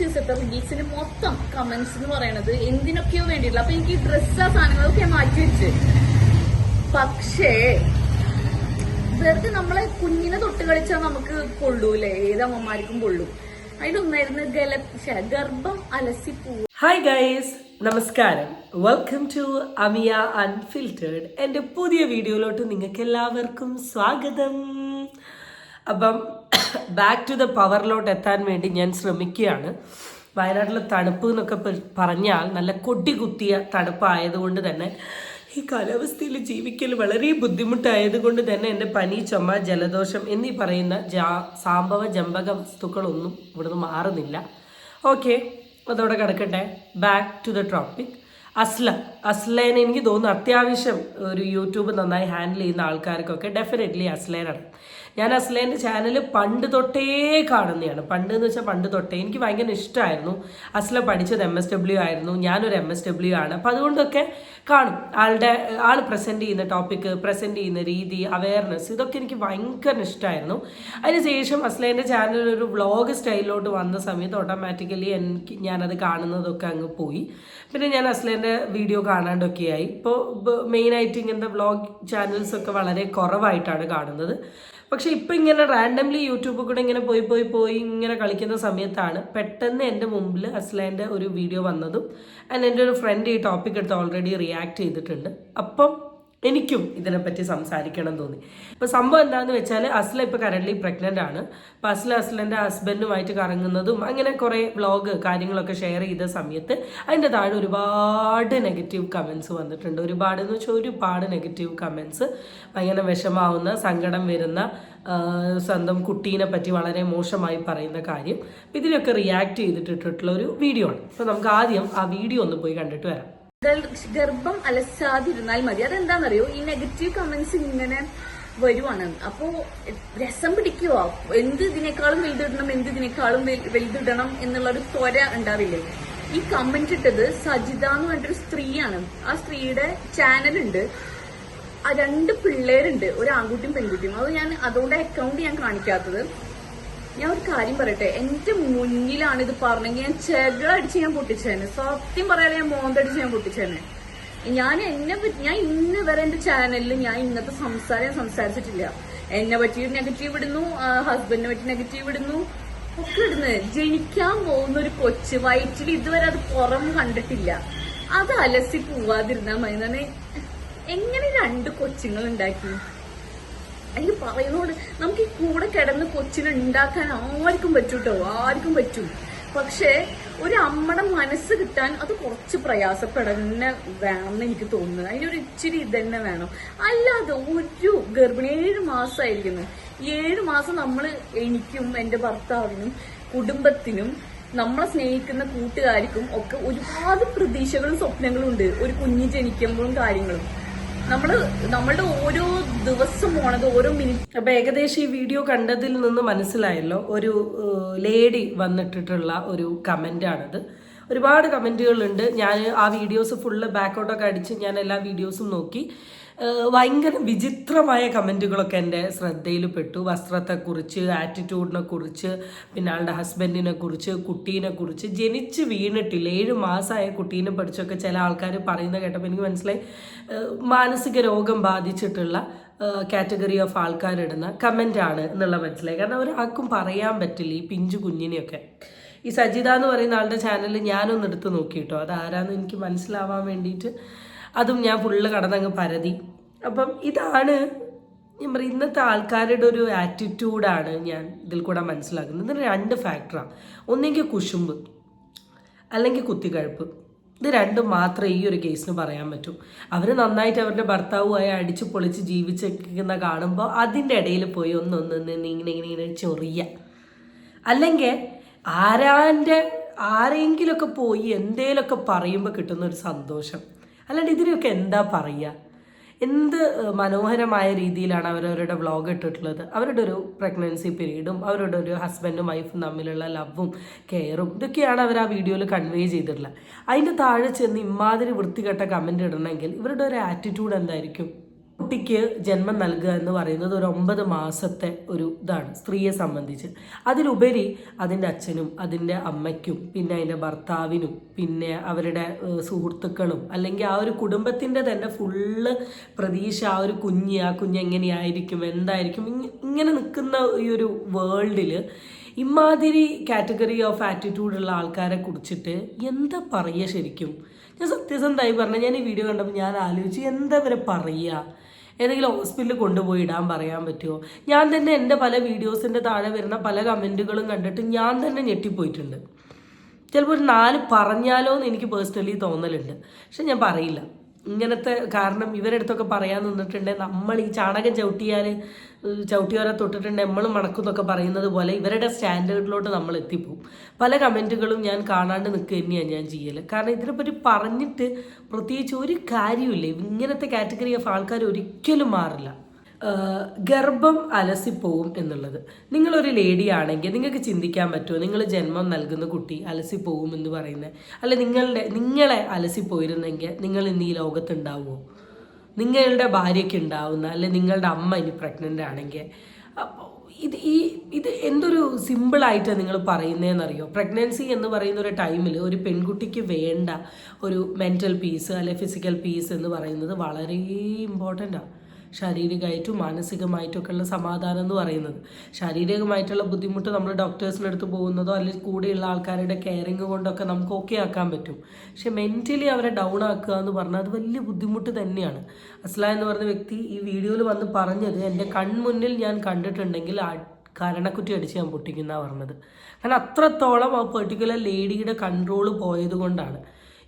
ദിവസത്തെ റിലീസിന് മൊത്തം കമന്റ്സ് എന്ന് പറയുന്നത് എന്തിനൊക്കെയോ വേണ്ടിയില്ല. അപ്പൊ എനിക്ക് ഡ്രസ്സ് സാധനങ്ങളൊക്കെ മാറ്റി വെച്ച്. പക്ഷേ വെറുതെ നമ്മളെ കുഞ്ഞിനെ തൊട്ട് കളിച്ചാൽ നമുക്ക് കൊള്ളൂല്ലേ, ഏതമ്മമാർക്കും കൊള്ളും. അതിലൊന്നായിരുന്നു ഗർഭം അലസി പോവുക. ഹായ് ഗൈസ്, നമസ്കാരം. Welcome to Amiya unfiltered. എൻ്റെ പുതിയ വീഡിയോയിലോട്ട് നിങ്ങൾക്ക് എല്ലാവർക്കും സ്വാഗതം. അപ്പം ബാക്ക് ടു ദ പവറിലോട്ട് എത്താൻ വേണ്ടി ഞാൻ ശ്രമിക്കുകയാണ്. വയനാട്ടിലെ തണുപ്പ് എന്നൊക്കെ പറഞ്ഞാൽ നല്ല കൊടി കുത്തിയ തണുപ്പായതുകൊണ്ട് തന്നെ ഈ കാലാവസ്ഥയിൽ ജീവിക്കൽ വളരെ ബുദ്ധിമുട്ടായതുകൊണ്ട് തന്നെ എൻ്റെ പനി, ചുമ, ജലദോഷം എന്നീ പറയുന്ന സാംബവ ജമ്പക വസ്തുക്കളൊന്നും ഇവിടുന്ന് മാറുന്നില്ല. ഓക്കെ, അതോടെ കിടക്കട്ടെ. Back to the topic. അസ്ലേനെ എനിക്ക് തോന്നുന്നു അത്യാവശ്യം ഒരു യൂട്യൂബ് നന്നായി ഹാൻഡിൽ ചെയ്യുന്ന ആൾക്കാർക്കൊക്കെ ഡെഫിനറ്റ്ലി അസ്ലേനാണ്. ഞാൻ അസ്ലേൻ്റെ ചാനൽ പണ്ട് തൊട്ടേ കാണുന്നതാണ്. പണ്ട് എന്ന് വെച്ചാൽ പണ്ട് തൊട്ടേ എനിക്ക് ഭയങ്കര ഇഷ്ടമായിരുന്നു. അസ്ല പഠിച്ചത് MSW ആയിരുന്നു, ഞാനൊരു MSW ആണ്. അപ്പം അതുകൊണ്ടൊക്കെ കാണും. ആൾ പ്രസൻറ്റ് ചെയ്യുന്ന ടോപ്പിക്ക്, പ്രസൻറ്റ് ചെയ്യുന്ന രീതി, അവയർനെസ്, ഇതൊക്കെ എനിക്ക് ഭയങ്കര ഇഷ്ടമായിരുന്നു. അതിനുശേഷം അസ്ലേൻ്റെ ചാനൽ ഒരു വ്ളോഗ് സ്റ്റൈലിലോട്ട് വന്ന സമയത്ത് ഓട്ടോമാറ്റിക്കലി ഞാനത് കാണുന്നതൊക്കെ അങ്ങ് പോയി. പിന്നെ ഞാൻ അസ്ലേൻ്റെ വീഡിയോ കാണാണ്ടൊക്കെയായി. ഇപ്പോൾ മെയിനായിട്ട് ഇങ്ങനത്തെ വ്ളോഗ് ചാനൽസൊക്കെ വളരെ കുറവായിട്ടാണ് കാണുന്നത്. പക്ഷെ ഇപ്പം ഇങ്ങനെ റാൻഡംലി യൂട്യൂബിൽ കൂടെ ഇങ്ങനെ പോയി ഇങ്ങനെ കളിക്കുന്ന സമയത്താണ് പെട്ടെന്ന് എൻ്റെ മുമ്പിൽ അസ്ലേൻ്റെ ഒരു വീഡിയോ വന്നതും എൻ്റെ ഒരു ഫ്രണ്ട് ഈ ടോപ്പിക് എടുത്ത് ഓൾറെഡി റിയാക്ട് ചെയ്തിട്ടുണ്ട്. അപ്പം എനിക്കും ഇതിനെപ്പറ്റി സംസാരിക്കണം തോന്നി. ഇപ്പോൾ സംഭവം എന്താണെന്ന് വെച്ചാൽ അസ്ല ഇപ്പോൾ കറൻ്റ്ലി പ്രഗ്നൻ്റ് ആണ്. അപ്പോൾ അസ്ലൻ്റെ ഹസ്ബൻഡുമായിട്ട് കറങ്ങുന്നതും അങ്ങനെ കുറേ വ്ളോഗ് കാര്യങ്ങളൊക്കെ ഷെയർ ചെയ്ത സമയത്ത് അതിൻ്റെ താഴെ ഒരുപാട് നെഗറ്റീവ് കമൻസ് വന്നിട്ടുണ്ട്. ഒരുപാടെന്ന് വെച്ചാൽ ഒരുപാട് നെഗറ്റീവ് കമൻസ്, ഭയങ്കര വിഷമാവുന്ന, സങ്കടം വരുന്ന, സ്വന്തം കുട്ടീനെ പറ്റി വളരെ മോശമായി പറയുന്ന കാര്യം, ഇതിലൊക്കെ റിയാക്ട് ചെയ്തിട്ടുള്ള ഒരു വീഡിയോ ആണ്. അപ്പോൾ നമുക്ക് ആദ്യം ആ വീഡിയോ ഒന്ന് പോയി കണ്ടിട്ട് വരാം. ഗർഭം അലസാതിരുന്നാൽ മതി. അതെന്താണെന്നറിയോ, ഈ നെഗറ്റീവ് കമന്റ്സ് ഇങ്ങനെ വരുവാണ്. അപ്പോ രസം പിടിക്കുക, ഇതിനേക്കാളും വലുതിടണം എന്നുള്ളൊരു ത്വര ഉണ്ടാവില്ലേ. ഈ കമന്റ് ഇട്ടത് സജിത എന്ന് പറഞ്ഞിട്ടൊരു സ്ത്രീയാണ്. ആ സ്ത്രീയുടെ ചാനലുണ്ട്, 2 പിള്ളേരുണ്ട്, ഒരു ആൺകുട്ടിയും പെൺകുട്ടിയും. അതുകൊണ്ട് അക്കൗണ്ട് ഞാൻ കാണിക്കാത്തത്. ഞാൻ ഒരു കാര്യം പറയട്ടെ, എന്റെ മുന്നിലാണ് ഇത് പറഞ്ഞെങ്കിൽ ഞാൻ ചെകളടിച്ച് ഞാൻ പൊട്ടിച്ചേനെ. സത്യം പറയാതെ ഞാൻ മോന്തടിച്ച് ഞാൻ പൊട്ടിച്ചേനെ. ഞാൻ ഇന്ന് വരെ എന്റെ ചാനലിൽ ഞാൻ ഇന്നത്തെ സംസാരിച്ചിട്ടില്ല. എന്നെ പറ്റി നെഗറ്റീവ് ഇടുന്നു, ഹസ്ബൻഡിനെ പറ്റി നെഗറ്റീവ് ഇടുന്നു, ഒക്കെ ഇടുന്നു. ജനിക്കാൻ പോകുന്ന ഒരു കൊച്ച് വയറ്റിൽ ഇതുവരെ അത് പുറം കണ്ടിട്ടില്ല. അത് അലസി പോവാതിരുന്നാൽ മതി. തന്നെ എങ്ങനെ 2 കൊച്ചുങ്ങൾ ഉണ്ടാക്കി? എനിക്ക് പറയുന്നോണ്ട് നമുക്ക് ഈ കൂടെ കിടന്ന് കൊച്ചിനെ ഉണ്ടാക്കാൻ ആർക്കും പറ്റും കേട്ടോ, ആർക്കും പറ്റും. പക്ഷെ ഒരു അമ്മയുടെ മനസ്സ് കിട്ടാൻ അത് കുറച്ച് പ്രയാസപ്പെടന്നെ വേണമെന്ന് എനിക്ക് തോന്നുന്നത്. അതിനൊരു ഇച്ചിരി ഇതന്നെ വേണം. അല്ലാതെ ഒരു ഗർഭിണി 7 മാസമായിരിക്കുന്നു. 7 മാസം എനിക്കും എൻ്റെ ഭർത്താവിനും കുടുംബത്തിനും നമ്മളെ സ്നേഹിക്കുന്ന കൂട്ടുകാർക്കും ഒക്കെ ഒരുപാട് പ്രതീക്ഷകളും സ്വപ്നങ്ങളും ഉണ്ട്. ഒരു കുഞ്ഞ് ജനിക്കുമ്പോഴും കാര്യങ്ങളും നമ്മളുടെ ഓരോ ദിവസം പോണത് ഓരോ മിനിറ്റ്. അപ്പൊ ഏകദേശം ഈ വീഡിയോ കണ്ടതിൽ നിന്ന് മനസ്സിലായല്ലോ, ഒരു ലേഡി വന്നിട്ടിട്ടുള്ള ഒരു കമൻ്റാണിത്. ഒരുപാട് കമൻറ്റുകളുണ്ട്. ഞാൻ ആ വീഡിയോസ് ഫുള്ള് ബാക്കൗട്ടൊക്കെ അടിച്ച് ഞാൻ എല്ലാ വീഡിയോസും നോക്കി. ഭയങ്കര വിചിത്രമായ കമൻറ്റുകളൊക്കെ എൻ്റെ ശ്രദ്ധയിൽ പെട്ടു. വസ്ത്രത്തെക്കുറിച്ച്, ആറ്റിറ്റ്യൂഡിനെ കുറിച്ച്, പിന്നെ ആളുടെ ഹസ്ബൻഡിനെ കുറിച്ച്, കുട്ടീനെ കുറിച്ച്. ജനിച്ച് വീണിട്ടില്ല 7 മാസമായ കുട്ടീനെ പഠിച്ചൊക്കെ ചില ആൾക്കാർ പറയുന്നത് കേട്ടപ്പോൾ എനിക്ക് മനസ്സിലായി മാനസിക രോഗം ബാധിച്ചിട്ടുള്ള കാറ്റഗറി ഓഫ് ആൾക്കാരിടുന്ന കമൻ്റാണ് എന്നുള്ള മനസ്സിലായി. കാരണം ഒരാൾക്കും പറയാൻ പറ്റില്ല ഈ പിഞ്ചു കുഞ്ഞിനെയൊക്കെ. ഈ സജിത എന്ന് പറയുന്ന ആളുടെ ചാനൽ ഞാനൊന്ന് എടുത്ത് നോക്കിയിട്ടോ, അതാരാന്ന് എനിക്ക് മനസ്സിലാവാൻ വേണ്ടിയിട്ട് അതും ഞാൻ ഫുള്ള് കടന്നങ്ങ് പരതി. അപ്പം ഇതാണ് ഞാൻ പറയും, ഇന്നത്തെ ആൾക്കാരുടെ ഒരു ആറ്റിറ്റ്യൂഡാണ് ഞാൻ ഇതിൽ കൂടെ മനസ്സിലാക്കുന്നത്. ഇതിന് 2 ഫാക്ടറാണ്. ഒന്നെങ്കിൽ കുശുമ്പ്, അല്ലെങ്കിൽ കുത്തിക്കഴുപ്പ്. ഇത് 2 മാത്രമേ ഈ ഒരു കേസിന് പറയാൻ പറ്റൂ. അവർ നന്നായിട്ട് അവരുടെ ഭർത്താവുമായി അടിച്ചു പൊളിച്ച് ജീവിച്ചിരിക്കുന്ന കാണുമ്പോൾ അതിൻ്റെ ഇടയിൽ പോയി ഇങ്ങനെ ചൊറിയ, അല്ലെങ്കിൽ ആരെങ്കിലുമൊക്കെ പോയി എന്തേലൊക്കെ പറയുമ്പോൾ കിട്ടുന്ന ഒരു സന്തോഷം. അല്ലാണ്ട് ഇതിനൊക്കെ എന്താ പറയുക? എന്ത് മനോഹരമായ രീതിയിലാണ് അവരവരുടെ വ്ളോഗ് ഇട്ടിട്ടുള്ളത്. അവരുടെ ഒരു പ്രഗ്നൻസി പീരീഡും അവരുടെ ഒരു ഹസ്ബൻഡും വൈഫും തമ്മിലുള്ള ലവും കെയറും ഇതൊക്കെയാണ് അവർ ആ വീഡിയോയിൽ കൺവേ ചെയ്തിട്ടുള്ളത്. അതിൻ്റെ താഴെ ചെന്ന് ഇമാതിരി വൃത്തികെട്ട കമൻറ്റ് ഇടണമെങ്കിൽ ഇവരുടെ ഒരു ആറ്റിറ്റ്യൂഡ് എന്തായിരിക്കും? കുട്ടിക്ക് ജന്മം നൽകുക എന്ന് പറയുന്നത് ഒരു 9 മാസത്തെ ഒരു ഇതാണ് സ്ത്രീയെ സംബന്ധിച്ച്. അതിലുപരി അതിൻ്റെ അച്ഛനും അതിൻ്റെ അമ്മയ്ക്കും പിന്നെ അതിൻ്റെ ഭർത്താവിനും പിന്നെ അവരുടെ സുഹൃത്തുക്കളും അല്ലെങ്കിൽ ആ ഒരു കുടുംബത്തിൻ്റെ തന്നെ ഫുള്ള് പ്രതീക്ഷ ആ കുഞ്ഞ് എങ്ങനെയായിരിക്കും എന്തായിരിക്കും ഇങ്ങനെ നിൽക്കുന്ന ഈ ഒരു വേൾഡിൽ ഇമാതിരി കാറ്റഗറി ഓഫ് ആറ്റിറ്റ്യൂഡുള്ള ആൾക്കാരെ കുറിച്ചിട്ട് എന്താ പറയുക ശരിക്കും? ഞാൻ സത്യസന്ധമായി പറഞ്ഞാൽ ഞാൻ ഈ വീഡിയോ കണ്ടപ്പോൾ ഞാൻ ആലോചിച്ച് എന്താ ഇവരെ പറയുക? ഏതെങ്കിലും ഹോസ്പിറ്റലിൽ കൊണ്ടുപോയി ഇടാൻ പറയാൻ പറ്റുമോ? ഞാൻ തന്നെ എൻ്റെ പല വീഡിയോസിൻ്റെ താഴെ വരുന്ന പല കമൻറ്റുകളും കണ്ടിട്ട് ഞാൻ തന്നെ ഞെട്ടിപ്പോയിട്ടുണ്ട്. ചിലപ്പോൾ ഒരു 4 പറഞ്ഞാലോ എന്ന് എനിക്ക് പേഴ്സണലി തോന്നലുണ്ട്. പക്ഷെ ഞാൻ പറയില്ല ഇങ്ങനത്തെ. കാരണം ഇവരെടുത്തൊക്കെ പറയാൻ നിന്നിട്ടുണ്ടെങ്കിൽ നമ്മൾ ഈ ചാണകം ചവിട്ടിയോരെ തൊട്ടിട്ടുണ്ട് നമ്മളും മണക്കുന്നൊക്കെ പറയുന്നത് പോലെ ഇവരുടെ സ്റ്റാൻഡേർഡിലോട്ട് നമ്മൾ എത്തിപ്പോവും. പല കമൻറ്റുകളും ഞാൻ കാണാണ്ട് നിൽക്കുക തന്നെയാണ് ഞാൻ ചെയ്യൽ. കാരണം ഇതിനെപ്പറ്റി പറഞ്ഞിട്ട് പ്രത്യേകിച്ച് ഒരു കാര്യമില്ല. ഇങ്ങനത്തെ കാറ്റഗറി ഓഫ് ആൾക്കാർ ഒരിക്കലും മാറില്ല. ഗർഭം അലസിപ്പോവും എന്നുള്ളത്, നിങ്ങളൊരു ലേഡി ആണെങ്കിൽ നിങ്ങൾക്ക് ചിന്തിക്കാൻ പറ്റുമോ? നിങ്ങൾ ജന്മം നൽകുന്ന കുട്ടി അലസിപ്പോവും എന്ന് പറയുന്നത്? അല്ല നിങ്ങളെ അലസിപ്പോയിരുന്നെങ്കിൽ നിങ്ങൾ ഇന്ന് ഈ ലോകത്തുണ്ടാവുമോ? നിങ്ങളുടെ ഭാര്യയ്ക്ക് ഉണ്ടാവുന്ന അല്ലെ നിങ്ങളുടെ അമ്മ ഇനി പ്രഗ്നൻ്റ് ആണെങ്കിൽ ഇത് എന്തൊരു സിമ്പിളായിട്ടാണ് നിങ്ങൾ പറയുന്നതെന്നറിയോ? പ്രഗ്നൻസി എന്ന് പറയുന്ന ഒരു ടൈമിൽ ഒരു പെൺകുട്ടിക്ക് വേണ്ട ഒരു മെൻ്റൽ പീസ് അല്ലെ ഫിസിക്കൽ പീസ് എന്ന് പറയുന്നത് വളരെ ഇമ്പോർട്ടൻ്റാണ്. ശാരീരികമായിട്ടും മാനസികമായിട്ടൊക്കെ ഉള്ള സമാധാനം എന്ന് പറയുന്നത്. ശാരീരികമായിട്ടുള്ള ബുദ്ധിമുട്ട് നമ്മൾ ഡോക്ടേഴ്സിൻ്റെ അടുത്ത് പോകുന്നതോ അല്ലെങ്കിൽ കൂടെയുള്ള ആൾക്കാരുടെ കെയറിങ് കൊണ്ടൊക്കെ നമുക്ക് ഓക്കെ ആക്കാൻ പറ്റും. പക്ഷെ മെൻ്റലി അവരെ ഡൗൺ ആക്കുക എന്ന് പറഞ്ഞാൽ അത് വലിയ ബുദ്ധിമുട്ട് തന്നെയാണ്. അസ്ല എന്ന് പറഞ്ഞ വ്യക്തി ഈ വീഡിയോയിൽ വന്ന് പറഞ്ഞത് എൻ്റെ കൺമുന്നിൽ ഞാൻ കണ്ടിട്ടുണ്ടെങ്കിൽ കരണക്കുറ്റി അടിച്ച് ഞാൻ പൊട്ടിക്കുന്ന പറഞ്ഞത്. കാരണം അത്രത്തോളം ആ പെർട്ടിക്കുലർ ലേഡിയുടെ കൺട്രോൾ പോയത് കൊണ്ടാണ്.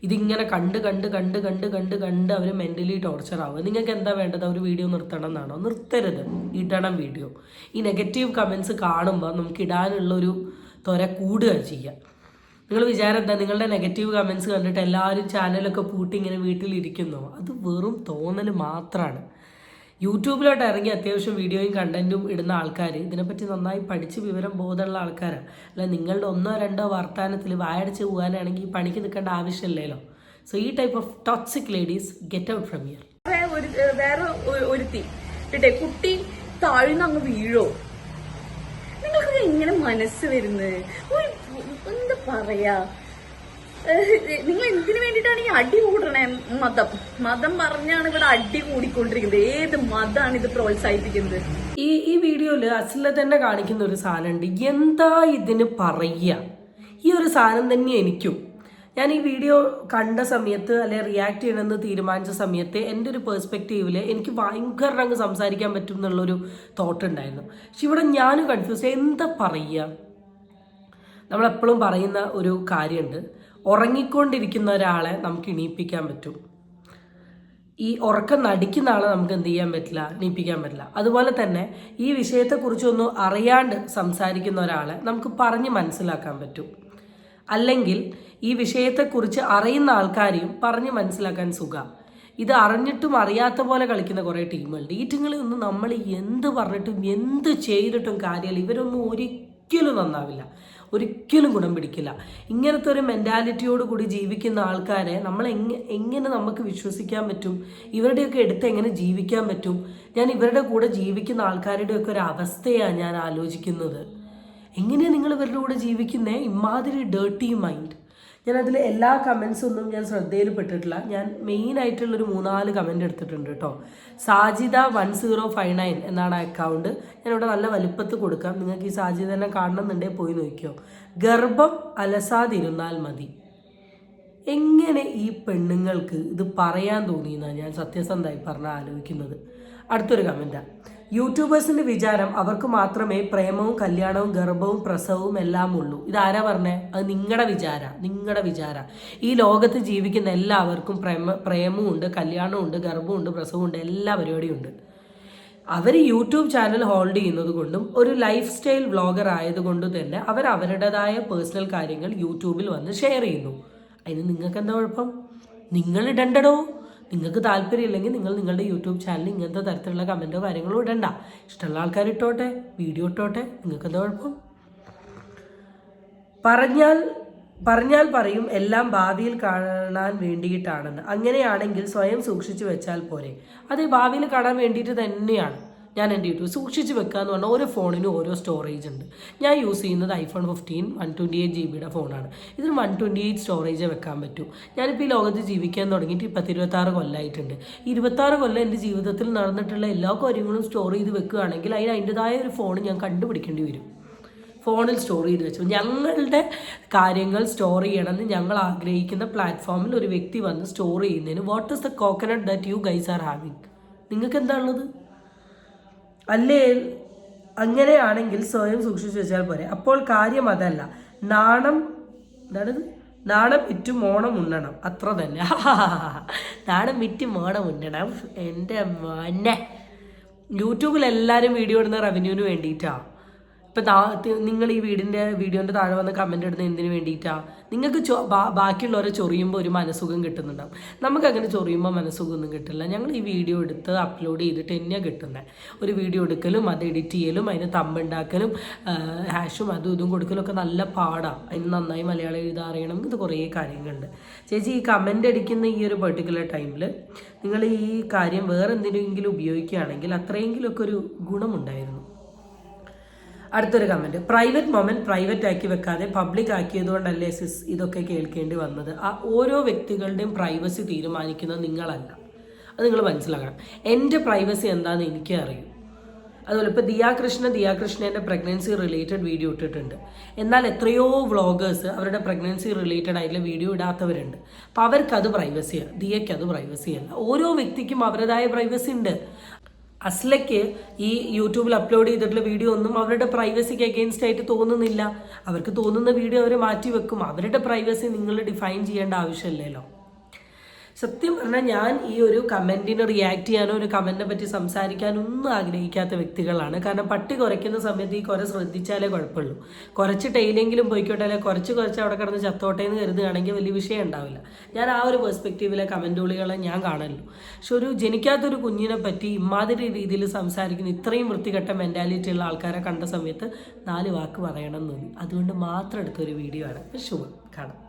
ഇതിങ്ങനെ കണ്ട് അവർ മെൻ്റലി ടോർച്ചർ ആവുക. നിങ്ങൾക്ക് എന്താ വേണ്ടത്? അവർ വീഡിയോ നിർത്തണം എന്നാണോ? നിർത്തരുത്, ഇടണം വീഡിയോ. ഈ നെഗറ്റീവ് കമൻസ് കാണുമ്പോൾ നമുക്ക് ഇടാനുള്ളൊരു ത്വര കൂടുക ചെയ്യുക. നിങ്ങൾ വിചാരം എന്താ? നിങ്ങളുടെ നെഗറ്റീവ് കമൻസ് കണ്ടിട്ട് എല്ലാവരും ചാനലൊക്കെ പൂട്ടി ഇങ്ങനെ വീട്ടിലിരിക്കുന്നോ? അത് വെറും തോന്നൽ മാത്രമാണ്. യൂട്യൂബിലോട്ട് ഇറങ്ങി അത്യാവശ്യം വീഡിയോയും കണ്ടൻറ്റും ഇടുന്ന ആൾക്കാർ ഇതിനെപ്പറ്റി നന്നായി പഠിച്ച് വിവരം ബോധമുള്ള ആൾക്കാരാണ്. അല്ല നിങ്ങളുടെ 1 or 2 വർത്താനത്തിൽ വായടിച്ച് പോകാനാണെങ്കിൽ ഈ പണിക്ക് നിൽക്കേണ്ട ആവശ്യമില്ലല്ലോ. സോ ഈ type of toxic ladies get out from here. വേറെ ഒരുത്തി കുട്ടി താഴ്ന്ന് അങ്ങ് വീഴോ? നിങ്ങൾക്ക് എങ്ങനെ മനസ്സ് വരുന്നത്? എന്താ പറയാ, നിങ്ങൾ എന്തിനു വേണ്ടിയിട്ടാണ് ഈ അടി കൂടണേ? മതം പറഞ്ഞാണ് ഇവിടെ അടി കൂടിക്കൊണ്ടിരിക്കുന്നത്. ഏത് മതമാണ് ഇത് പ്രോത്സാഹിപ്പിക്കുന്നത്? ഈ വീഡിയോയിൽ അസ്ല തന്നെ കാണിക്കുന്ന ഒരു സാധനമുണ്ട്. എന്താ ഇതിന് പറയുക? ഈ ഒരു സാധനം തന്നെ എനിക്കും. ഞാൻ ഈ വീഡിയോ കണ്ട സമയത്ത് അല്ലെ റിയാക്ട് ചെയ്യണമെന്ന് തീരുമാനിച്ച സമയത്ത് എൻ്റെ ഒരു പെർസ്പെക്റ്റീവിൽ എനിക്ക് ഭയങ്കര അങ്ങ് സംസാരിക്കാൻ പറ്റും എന്നുള്ളൊരു തോട്ട് ഉണ്ടായിരുന്നു. പക്ഷെ ഇവിടെ ഞാനും കൺഫ്യൂസ്. എന്താ പറയുക? നമ്മളെപ്പോഴും പറയുന്ന ഒരു കാര്യമുണ്ട്, ഉറങ്ങിക്കൊണ്ടിരിക്കുന്ന ഒരാളെ നമുക്ക് എണീപ്പിക്കാൻ പറ്റും. ഈ ഉറക്കം നടിക്കുന്ന ആളെ നമുക്ക് എന്ത് ചെയ്യാൻ പറ്റില്ല? എണീപ്പിക്കാൻ പറ്റില്ല. അതുപോലെ തന്നെ ഈ വിഷയത്തെക്കുറിച്ചൊന്നും അറിയാണ്ട് സംസാരിക്കുന്ന ഒരാളെ നമുക്ക് പറഞ്ഞ് മനസ്സിലാക്കാൻ പറ്റും. അല്ലെങ്കിൽ ഈ വിഷയത്തെക്കുറിച്ച് അറിയുന്ന ആൾക്കാരെയും പറഞ്ഞ് മനസ്സിലാക്കാൻ സുഖം. ഇത് അറിഞ്ഞിട്ടും അറിയാത്ത പോലെ കളിക്കുന്ന കുറേ ടീമുകളുണ്ട്. ഈ ടീമുകളൊന്നും നമ്മൾ എന്ത് പറഞ്ഞിട്ടും എന്ത് ചെയ്തിട്ടും കാര്യമില്ല. ഇവരൊന്നും ഒരിക്കലും നന്നാവില്ല, ഒരിക്കലും ഗുണം പിടിക്കില്ല. ഇങ്ങനത്തെ ഒരു മെൻറ്റാലിറ്റിയോട് കൂടി ജീവിക്കുന്ന ആൾക്കാരെ നമ്മൾ എങ്ങനെ നമുക്ക് വിശ്വസിക്കാൻ പറ്റും? ഇവരുടെയൊക്കെ അടുത്ത് എങ്ങനെ ജീവിക്കാൻ പറ്റും? ഞാൻ ഇവരുടെ കൂടെ ജീവിക്കുന്ന ആൾക്കാരുടെയൊക്കെ ഒരു അവസ്ഥയാണ് ഞാൻ ആലോചിക്കുന്നത്. എങ്ങനെയാണ് നിങ്ങൾ ഇവരുടെ കൂടെ ജീവിക്കുന്നത്? ഇമാതിരി ഡേർട്ടി മൈൻഡ്. ഞാനതിൽ എല്ലാ കമൻസൊന്നും ഞാൻ ശ്രദ്ധയിൽപ്പെട്ടിട്ടില്ല. ഞാൻ മെയിനായിട്ടുള്ളൊരു 3-4 കമൻറ്റ് എടുത്തിട്ടുണ്ട് കേട്ടോ. സാജിദ 1059 എന്നാണ് അക്കൗണ്ട്. ഞാനിവിടെ നല്ല വലുപ്പത്തിൽ കൊടുക്കാം. നിങ്ങൾക്ക് ഈ സാജിദനെ കാണണമെന്നുണ്ടെങ്കിൽ പോയി നോക്കിയോ. ഗർഭം അലസാതിരുന്നാൽ മതി. എങ്ങനെ ഈ പെണ്ണുങ്ങൾക്ക് ഇത് പറയാൻ തോന്നിയെന്നാണ് ഞാൻ സത്യസന്ധമായി പറഞ്ഞാൽ ആലോചിക്കുന്നത്. അടുത്തൊരു കമൻറ്റാണ്, യൂട്യൂബേഴ്സിൻ്റെ വിചാരം അവർക്ക് മാത്രമേ പ്രേമവും കല്യാണവും ഗർഭവും പ്രസവവും എല്ലാം ഉള്ളൂ. ഇതാരാ പറഞ്ഞേ? അത് നിങ്ങളുടെ വിചാര. ഈ ലോകത്ത് ജീവിക്കുന്ന എല്ലാവർക്കും പ്രേമവും ഉണ്ട്, കല്യാണവും ഉണ്ട്, ഗർഭവും ഉണ്ട്, പ്രസവവും ഉണ്ട്, എല്ലാ പരിപാടിയും ഉണ്ട്. അവർ യൂട്യൂബ് ചാനൽ ഹോൾഡ് ചെയ്യുന്നത് കൊണ്ടും ഒരു ലൈഫ് സ്റ്റൈൽ വ്ളോഗർ ആയതുകൊണ്ടും തന്നെ അവർ അവരുടേതായ പേഴ്സണൽ കാര്യങ്ങൾ യൂട്യൂബിൽ വന്ന് ഷെയർ ചെയ്യുന്നു. അതിന് നിങ്ങൾക്ക് എന്താ കുഴപ്പം? നിങ്ങൾ ഇടണ്ടടോ. നിങ്ങൾക്ക് താല്പര്യമില്ലെങ്കിൽ നിങ്ങൾ നിങ്ങളുടെ യൂട്യൂബ് ചാനലിൽ ഇങ്ങനത്തെ തരത്തിലുള്ള കമൻറ്റോ കാര്യങ്ങളോ ഇടണ്ട. ഇഷ്ടമുള്ള ആൾക്കാർ ഇട്ടോട്ടെ, വീഡിയോ ഇട്ടോട്ടെ, നിങ്ങൾക്ക് എന്താ കുഴപ്പം? പറഞ്ഞാൽ പറഞ്ഞാൽ പറയും എല്ലാം ഭാവിയിൽ കാണാൻ വേണ്ടിയിട്ടാണെന്ന്. അങ്ങനെയാണെങ്കിൽ സ്വയം സൂക്ഷിച്ചു വെച്ചാൽ പോരെ? അത് ഭാവിയിൽ കാണാൻ വേണ്ടിയിട്ട് തന്നെയാണ് ഞാൻ എൻ്റെ യൂട്യൂബ് സൂക്ഷിച്ച് വെക്കുക എന്ന് പറഞ്ഞാൽ ഓരോ ഫോണിനും ഓരോ സ്റ്റോറേജ് ഉണ്ട്. ഞാൻ യൂസ് ചെയ്യുന്നത് iPhone 15 128 GB ഫോണാണ്. ഇതിന് 128 സ്റ്റോറേജേ വെക്കാൻ പറ്റൂ. ഞാനിപ്പോൾ ഈ ലോകത്ത് ജീവിക്കാൻ തുടങ്ങിയിട്ട് 26 കൊല്ലമായിട്ടുണ്ട്. 26 കൊല്ലം എൻ്റെ ജീവിതത്തിൽ നടന്നിട്ടുള്ള എല്ലാ കാര്യങ്ങളും സ്റ്റോർ ചെയ്ത് വെക്കുകയാണെങ്കിൽ അതിൻ്റെതായ ഒരു ഫോൺ ഞാൻ കണ്ടുപിടിക്കേണ്ടി വരും. ഫോണിൽ സ്റ്റോർ ചെയ്ത് വെച്ചു ഞങ്ങളുടെ കാര്യങ്ങൾ സ്റ്റോർ ചെയ്യണമെന്ന് ഞങ്ങൾ ആഗ്രഹിക്കുന്ന പ്ലാറ്റ്ഫോമിൽ ഒരു വ്യക്തി വന്ന് സ്റ്റോർ ചെയ്യുന്നതിന് what is the coconut that you guys are having? നിങ്ങൾക്ക് എന്താണുള്ളത്? അല്ലേ അങ്ങനെയാണെങ്കിൽ സ്വയം സൂക്ഷിച്ചു വെച്ചാൽ പോരെ? അപ്പോൾ കാര്യം അതല്ല, നാണം വിറ്റും ഓണം ഉണ്ണണം, അത്ര തന്നെ. നാണം വിറ്റും ഓണം ഉണ്ണണം. എൻ്റെ മോനെ, യൂട്യൂബിൽ എല്ലാവരും വീഡിയോ ഇടുന്ന റവന്യൂവിന് വേണ്ടിയിട്ടാണ്. ഇപ്പം നിങ്ങൾ ഈ വീഡിയോൻ്റെ താഴെ വന്ന് കമൻ്റ് ഇടുന്നത് എന്തിനു വേണ്ടിയിട്ടാണ്? നിങ്ങൾക്ക് ബാക്കിയുള്ളവരെ ചൊറിയുമ്പോൾ ഒരു മനസ്സുഖം കിട്ടുന്നുണ്ടാവും. നമുക്കങ്ങനെ ചൊറിയുമ്പോൾ മനസ്സുഖമൊന്നും കിട്ടില്ല. ഞങ്ങൾ ഈ വീഡിയോ എടുത്ത് അപ്ലോഡ് ചെയ്തിട്ട് തന്നെയാണ് കിട്ടുന്നത്. ഒരു വീഡിയോ എടുക്കലും അത് എഡിറ്റ് ചെയ്യലും അതിന് തമ്പുണ്ടാക്കലും ഹാഷും അതും ഇതും കൊടുക്കലും ഒക്കെ നല്ല പാടാണ്. അതിന് നന്നായി മലയാളം എഴുതാൻ അറിയണം. ഇത് കുറേ കാര്യങ്ങളുണ്ട്. ചേച്ചി ഈ കമൻ്റ് അടിക്കുന്ന ഈ ഒരു പെർട്ടിക്കുലർ ടൈമിൽ നിങ്ങൾ ഈ കാര്യം വേറെ എന്തിനെങ്കിലും ഉപയോഗിക്കുകയാണെങ്കിൽ അത്രയെങ്കിലുമൊക്കെ ഒരു ഗുണമുണ്ടായിരുന്നു. അടുത്തൊരു കമൻറ്റ്, പ്രൈവറ്റ് മൊമെൻറ്റ് പ്രൈവറ്റ് ആക്കി വെക്കാതെ പബ്ലിക് ആക്കിയതുകൊണ്ടല്ലേ സിസ് ഇതൊക്കെ കേൾക്കേണ്ടി വന്നത്? ആ ഓരോ വ്യക്തികളുടെയും പ്രൈവസി തീരുമാനിക്കുന്നത് നിങ്ങളല്ല. അത് നിങ്ങൾ മനസ്സിലാക്കണം. എൻ്റെ പ്രൈവസി എന്താണെന്ന് എനിക്ക് അറിയും. അതുപോലെ ഇപ്പോൾ ദിയാകൃഷ്ണൻ്റെ പ്രഗ്നൻസി റിലേറ്റഡ് വീഡിയോ ഇട്ടിട്ടുണ്ട്. എന്നാൽ എത്രയോ വ്ളോഗേഴ്സ് അവരുടെ പ്രഗ്നൻസി റിലേറ്റഡ് ആയിട്ടുള്ള വീഡിയോ ഇടാത്തവരുണ്ട്. അപ്പോൾ അവർക്കത് പ്രൈവസിയാണ്, ദിയയ്ക്ക് അത് പ്രൈവസിയല്ല. ഓരോ വ്യക്തിക്കും അവരുടേതായ പ്രൈവസി ഉണ്ട്. അസ്ലയ്ക്ക് ഈ യൂട്യൂബിൽ അപ്ലോഡ് ചെയ്തിട്ടുള്ള വീഡിയോ ഒന്നും അവരുടെ പ്രൈവസിക്ക് അഗെയിൻസ്റ്റ് ആയിട്ട് തോന്നുന്നില്ല. അവർക്ക് തോന്നുന്ന വീഡിയോ അവർ മാറ്റി വെക്കും. അവരുടെ പ്രൈവസി നിങ്ങൾ ഡിഫൈൻ ചെയ്യേണ്ട ആവശ്യമില്ലല്ലോ. സത്യം പറഞ്ഞാൽ ഞാൻ ഈ ഒരു കമൻറ്റിന് റിയാക്ട് ചെയ്യാനോ ഒരു കമൻറ്റിനെ പറ്റി സംസാരിക്കാനൊന്നും ആഗ്രഹിക്കാത്ത വ്യക്തികളാണ്. കാരണം പട്ടി കുരയ്ക്കുന്ന സമയത്ത് ഈ കുര ശ്രദ്ധിച്ചാലേ കുഴപ്പമുള്ളൂ. കുറച്ച് ടൈലെങ്കിലും പോയിക്കോട്ടെ, അല്ലെങ്കിൽ കുറച്ച് അവിടെ കിടന്ന് ചത്തോട്ടെ എന്ന് കരുതുകയാണെങ്കിൽ വലിയ വിഷയം ഉണ്ടാവില്ല. ഞാൻ ആ ഒരു പെർസ്പെക്റ്റീവിലെ കമൻറ്റുകളെ ഞാൻ കാണല്ലോ. പക്ഷെ ഒരു ജനിക്കാത്തൊരു കുഞ്ഞിനെ പറ്റി ഇമാതിരി രീതിയിൽ സംസാരിക്കുന്ന ഇത്രയും വൃത്തികെട്ട മെൻറ്റാലിറ്റി ഉള്ള ആൾക്കാരെ കണ്ട സമയത്ത് 4 വാക്ക് പറയണം എന്ന് തോന്നി. അതുകൊണ്ട് മാത്രം എടുത്തൊരു വീഡിയോ ആണ്. ഷുവർ കാണാം.